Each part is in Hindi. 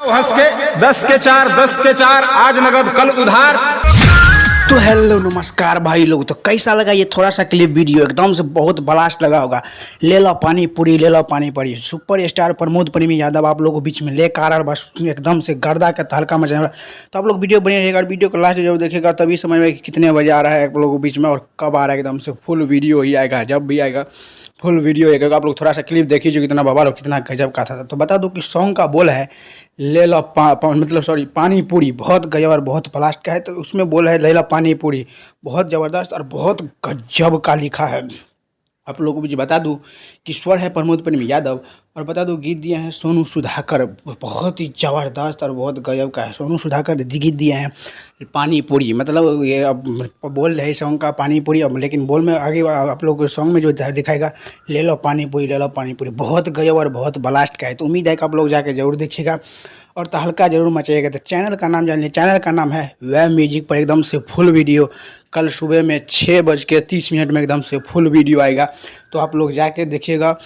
हंस के 10 के 4 10 के 4 आज नगद कल उधार। तो हेलो नमस्कार भाई लोग। तो कैसा लगा ये थोड़ा सा क्लिप वीडियो? एकदम से बहुत ब्लास्ट लगा होगा। ले लो पानी पूरी, ले लो पानी पूरी। सुपर स्टार प्रमोद प्रेमी यादव आप लोगों को बीच में लेकर आ रहा है, बस एकदम से गर्दा का तहलका मचा है। तो आप लोग वीडियो बने रहेगा और वीडियो को लास्ट जरूर देखिएगा, तभी समझ में कि कितने बजे आ रहा है आप लोगों को बीच में और कब आ रहा है। एकदम से फुल वीडियो ही आएगा, जब भी आएगा फुल वीडियो आएगा। आप लोग थोड़ा सा क्लिप देखिए जो कितना बवाल और कितना गजब का था। तो बता दूं कि सॉन्ग का बोल है ले लो पानी पूरी, बहुत गजब और बहुत ब्लास्ट का है। तो उसमें बोल है ले लो पानी पूरी, बहुत ज़बरदस्त और बहुत गजब का लिखा है। आप लोगों को भी बता दूं कि स्वर है प्रमोद प्रेमी यादव और बता दूं गीत दिए हैं सोनू सुधाकर, बहुत ही ज़बरदस्त और बहुत गजब का है। सोनू सुधाकर गीत दिए हैं पानी पूरी, मतलब ये अब बोल रहे सॉन्ग का पानी पूरी, अब लेकिन बोल में आगे आप लोग को सॉन्ग में जो दिखाएगा ले लो पानी पूरी, ले लो पानी पूरी, बहुत गजब और बहुत ब्लास्ट का है। तो उम्मीद है कि आप लोग जाके जरूर देखिएगा और तहलका जरूर मचाइएगा। तो चैनल का नाम जान लीजिए, चैनल का नाम है वह म्यूजिक पर एकदम से फुल वीडियो कल सुबह में 6:30 में एकदम से फुल वीडियो आएगा। तो आप लोग जाके देखिएगा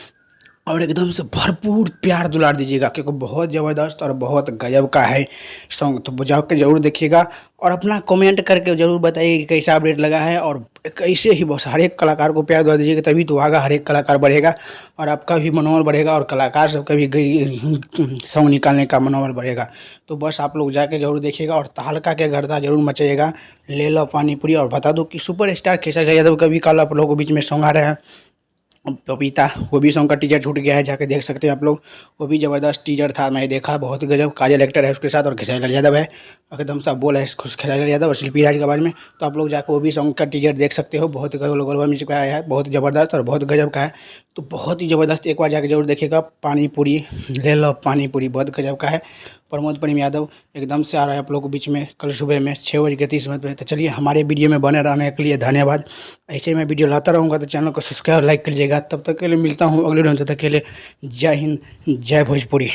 और एकदम से भरपूर प्यार दुलार दीजिएगा, क्योंकि बहुत ज़बरदस्त और बहुत गजब का है सॉन्ग। तो जाकर जरूर देखिएगा और अपना कमेंट करके ज़रूर बताइए कि कैसा अपडेट लगा है। और कैसे ही बस हर एक कलाकार को प्यार दुआ दीजिएगा, तभी तो आगे हर एक कलाकार बढ़ेगा और आपका भी मनोबल बढ़ेगा और कलाकार सबका भी सॉन्ग निकालने का मनोबल बढ़ेगा। तो बस आप लोग जाके जरूर देखिएगा और तहलका के गर्दा जरूर मचाइएगा। ले लो पानी पूरी। और बता दो कि सुपर स्टार खेसारी यादव का भी कल आप लोगों के बीच में सॉन्ग आ रहा है पपीता, वो भी सॉन्ग का टीजर छूट गया है, जाके देख सकते हैं आप लोग। वो भी ज़बरदस्त टीजर था, मैं देखा, बहुत गजब। काजल एक्टर है उसके साथ और खेसारी लाल यादव है, एकदम सा बोल है खेसारी लाल यादव और शिल्पी राज के बारे में। तो आप लोग जाकर वो भी सॉन्ग का टीजर देख सकते हो, बहुत गजब म्यूजिक आया है, बहुत ज़बरदस्त और बहुत गजब का है। तो बहुत ही ज़बरदस्त, एक बार जाकर जरूर देखिएगा। पानी पूरी, ले लो पानी पूरी, बहुत गजब का है। प्रमोद प्रेमी यादव एकदम से आ रहा है आप लोगों के बीच में कल सुबह में 6:30 पे। तो चलिए हमारे वीडियो में बने रहने के लिए धन्यवाद। ऐसे मैं वीडियो लाता रहूँगा, तो चैनल को सब्सक्राइब लाइक कीजिएगा। तब तक के लिए मिलता हूँ अगले वीडियो में, तब तक के लिए जय हिंद, जय भोजपुरी।